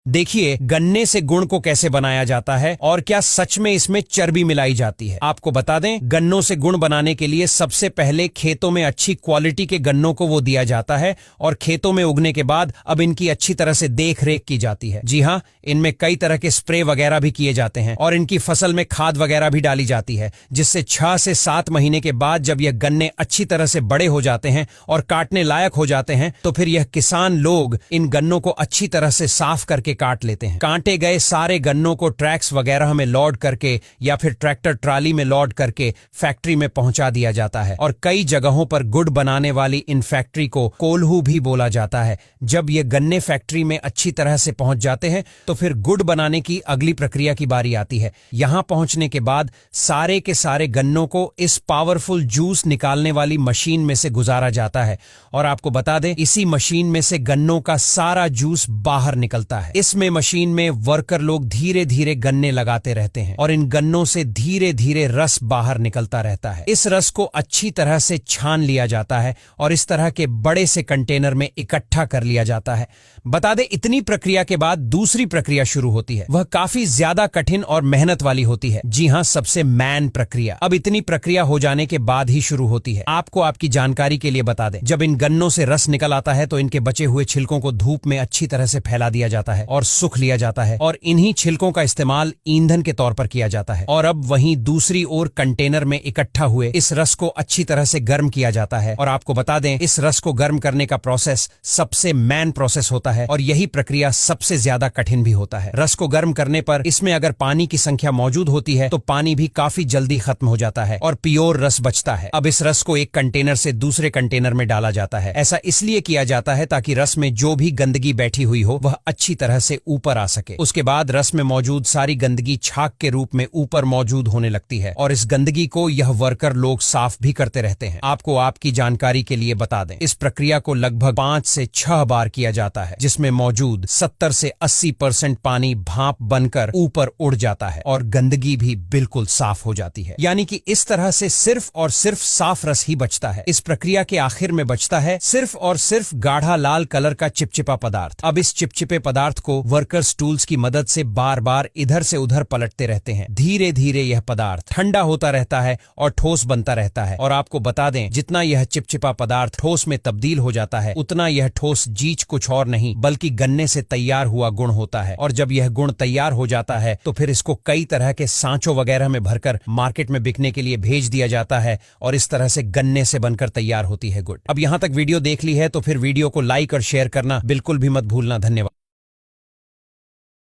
देखिए गन्ने से गुड़ को कैसे बनाया जाता है और क्या सच में इसमें चर्बी मिलाई जाती है। आपको बता दें, गन्नों से गुड़ बनाने के लिए सबसे पहले खेतों में अच्छी क्वालिटी के गन्नों को वो दिया जाता है और खेतों में उगने के बाद अब इनकी अच्छी तरह से देख रेख की जाती है। जी हाँ, इनमें कई तरह के स्प्रे वगैरह भी किए जाते हैं और इनकी फसल में खाद वगैरह भी डाली जाती है, जिससे 6 से 7 महीने के बाद जब यह गन्ने अच्छी तरह से बड़े हो जाते हैं और काटने लायक हो जाते हैं तो फिर यह किसान लोग इन गन्नों को अच्छी तरह से साफ करके काट लेते हैं। काटे गए सारे गन्नों को ट्रैक्स वगैरह में लोड करके या फिर ट्रैक्टर ट्राली में लोड करके फैक्ट्री में पहुंचा दिया जाता है और कई जगहों पर गुड़ बनाने वाली इन फैक्ट्री को कोल्हू भी बोला जाता है। जब ये गन्ने फैक्ट्री में अच्छी तरह से पहुंच जाते हैं तो फिर गुड़ बनाने की अगली प्रक्रिया की बारी आती है। यहां पहुंचने के बाद सारे के सारे गन्नों को इस पावरफुल जूस निकालने वाली मशीन में से गुजारा जाता है और आपको बता दें, इसी मशीन में से गन्नों का सारा जूस बाहर निकलता है। इसमें मशीन में वर्कर लोग धीरे धीरे गन्ने लगाते रहते हैं और इन गन्नों से धीरे धीरे रस बाहर निकलता रहता है। इस रस को अच्छी तरह से छान लिया जाता है और इस तरह के बड़े से कंटेनर में इकट्ठा कर लिया जाता है। बता दें, इतनी प्रक्रिया के बाद दूसरी प्रक्रिया शुरू होती है। वह काफी ज्यादा कठिन और मेहनत वाली होती है। जी हाँ, सबसे मैन प्रक्रिया। अब इतनी प्रक्रिया हो जाने के बाद ही शुरू होती है। आपको आपकी जानकारी के लिए बता दें, जब इन गन्नों से रस निकल आता है तो इनके बचे हुए छिलकों को धूप में अच्छी तरह से फैला दिया जाता है और सुख लिया जाता है और इन्हीं छिलकों का इस्तेमाल ईंधन के तौर पर किया जाता है। और अब वहीं दूसरी ओर कंटेनर में इकट्ठा हुए इस रस को अच्छी तरह से गर्म किया जाता है और आपको बता दें, इस रस को गर्म करने का प्रोसेस सबसे मैन प्रोसेस होता है और यही प्रक्रिया सबसे ज्यादा कठिन भी होता है। रस को गर्म करने पर इसमें अगर पानी की संख्या मौजूद होती है तो पानी भी काफी जल्दी खत्म हो जाता है और प्योर रस बचता है। अब इस रस को एक कंटेनर से दूसरे कंटेनर में डाला जाता है। ऐसा इसलिए किया जाता है ताकि रस में जो भी गंदगी बैठी हुई हो वह अच्छी तरह से ऊपर आ सके। उसके बाद रस में मौजूद सारी गंदगी छाक के रूप में ऊपर मौजूद होने लगती है और इस गंदगी को यह वर्कर लोग साफ भी करते रहते हैं। आपको आपकी जानकारी के लिए बता दें, इस प्रक्रिया को लगभग 5 से 6 बार किया जाता है, जिसमें मौजूद 70 से 80% पानी भाप बनकर ऊपर उड़ जाता है और गंदगी भी बिल्कुल साफ हो जाती है। यानी कि इस तरह से सिर्फ और सिर्फ साफ रस ही बचता है। इस प्रक्रिया के आखिर में बचता है सिर्फ और सिर्फ गाढ़ा लाल कलर का चिपचिपा पदार्थ। अब इस चिपचिपे पदार्थ को वर्कर्स टूल्स की मदद से बार बार इधर से उधर पलटते रहते हैं। धीरे धीरे यह पदार्थ ठंडा होता रहता है और ठोस बनता रहता है और आपको बता दें, जितना यह चिपचिपा पदार्थ ठोस में तब्दील हो जाता है उतना यह ठोस जीच कुछ और नहीं बल्कि गन्ने से तैयार हुआ गुण होता है। और जब यह गुण तैयार हो जाता है तो फिर इसको कई तरह के सांचों वगैरह में भरकर मार्केट में बिकने के लिए भेज दिया जाता है और इस तरह से गन्ने से बनकर तैयार होती है गुड़। अब यहाँ तक वीडियो देख ली है तो फिर वीडियो को लाइक और शेयर करना बिल्कुल भी मत भूलना। धन्यवाद।